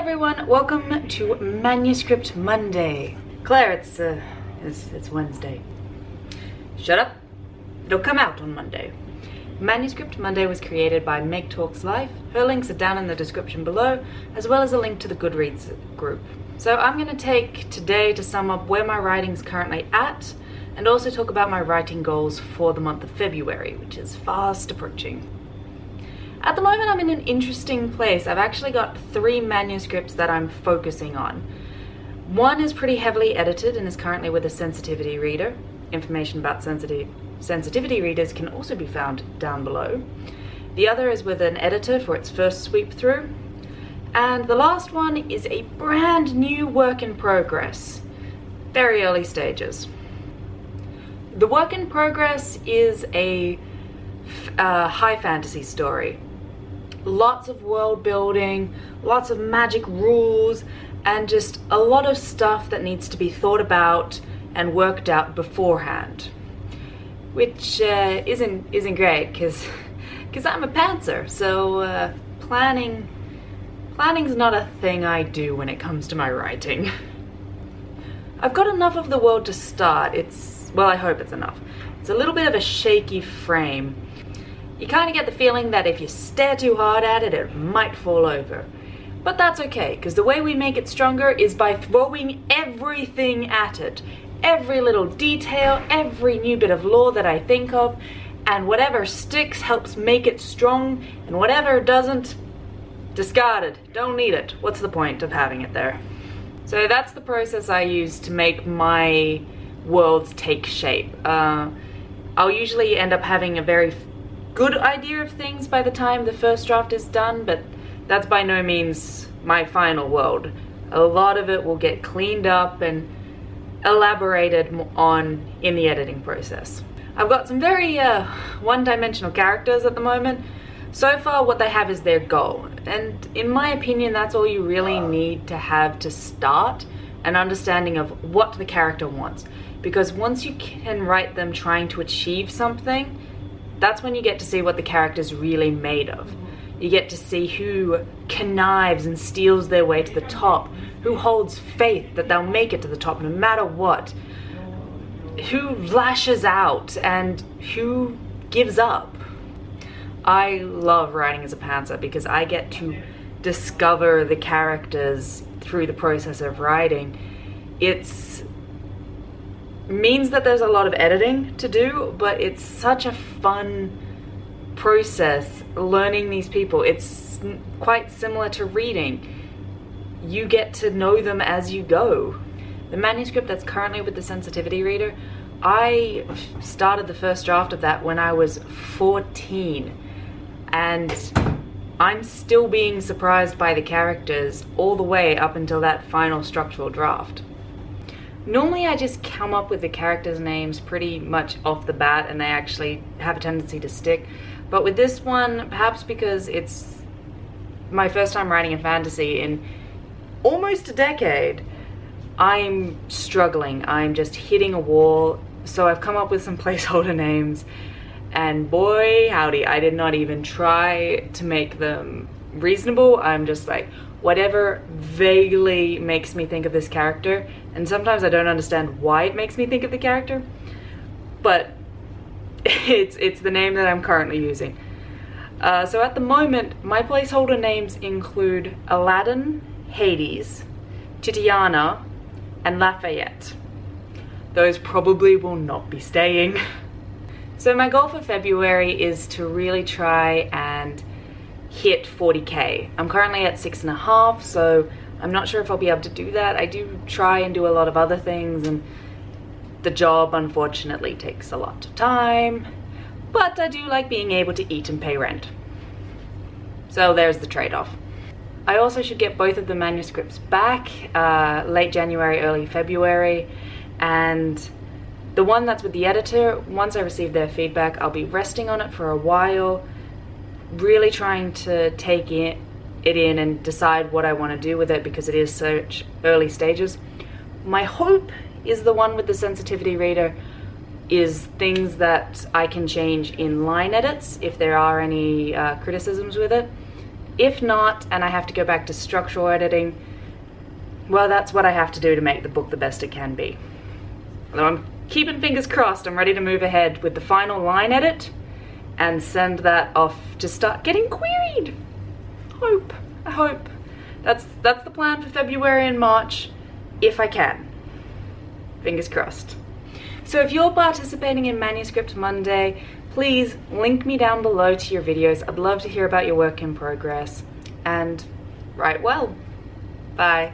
everyone, welcome to Manuscript Monday. Claire, it's Wednesday. Shut up. It'll come out on Monday. Manuscript Monday was created by Meg Talks Life. Her links are down in the description below, as well as a link to the Goodreads group. So I'm going to take today to sum up where my writing's currently at, and also talk about my writing goals for the month of February, which is fast approaching. At the moment, I'm in an interesting place. I've actually got 3 manuscripts that I'm focusing on. One is pretty heavily edited and is currently with a sensitivity reader. Information about sensitivity readers can also be found down below. The other is with an editor for its first sweep through. And the last one is a brand new work in progress. Very early stages. The work in progress is a high fantasy story. Lots of world building, lots of magic rules, and just a lot of stuff that needs to be thought about and worked out beforehand, which isn't great because I'm a pantser, so planning's not a thing I do when it comes to my writing. I've got enough of the world to start. Well, I hope it's enough. It's a little bit of a shaky frame. You kind of get the feeling that if you stare too hard at it, it might fall over. But that's okay, because the way we make it stronger is by throwing everything at it. Every little detail, every new bit of lore that I think of, and whatever sticks helps make it strong, and whatever doesn't, discarded. Don't need it. What's the point of having it there? So that's the process I use to make my worlds take shape. I'll usually end up having a very good idea of things by the time the first draft is done, but that's by no means my final world. A lot of it will get cleaned up and elaborated on in the editing process. I've got some very one-dimensional characters at the moment. So far what they have is their goal, and in my opinion that's all you really need to have to start an understanding of what the character wants, because once you can write them trying to achieve something, that's when you get to see what the character's really made of. You get to see who connives and steals their way to the top, who holds faith that they'll make it to the top no matter what, who lashes out and who gives up. I love writing as a pantser because I get to discover the characters through the process of writing. It means that there's a lot of editing to do, but it's such a fun process learning these people. It's quite similar to reading. You get to know them as you go. The manuscript that's currently with the sensitivity reader, I started the first draft of that when I was 14, and I'm still being surprised by the characters all the way up until that final structural draft. Normally I just come up with the characters' names pretty much off the bat and they actually have a tendency to stick. But with this one, perhaps because it's my first time writing in fantasy in almost a decade, I'm struggling. I'm just hitting a wall. So I've come up with some placeholder names, and boy howdy, I did not even try to make them reasonable. I'm just like, whatever vaguely makes me think of this character, and sometimes I don't understand why it makes me think of the character, but it's the name that I'm currently using. So at the moment, my placeholder names include Aladdin, Hades, Titiana, and Lafayette. Those probably will not be staying. So my goal for February is to really try and hit 40k. I'm currently at 6.5, so I'm not sure if I'll be able to do that. I do try and do a lot of other things, and the job unfortunately takes a lot of time, but I do like being able to eat and pay rent. So there's the trade-off. I also should get both of the manuscripts back late January, early February, and the one that's with the editor, once I receive their feedback, I'll be resting on it for a while, really trying to take it in and decide what I want to do with it because it is such early stages. My hope is the one with the sensitivity reader is things that I can change in line edits if there are any criticisms with it, If not, and I have to go back to structural editing, well, that's what I have to do to make the book the best it can be. Although I'm keeping fingers crossed, I'm ready to move ahead with the final line edit and send that off to start getting queried. I hope. That's the plan for February and March, if I can. Fingers crossed. So if you're participating in Manuscript Monday, please link me down below to your videos. I'd love to hear about your work in progress. And write well. Bye.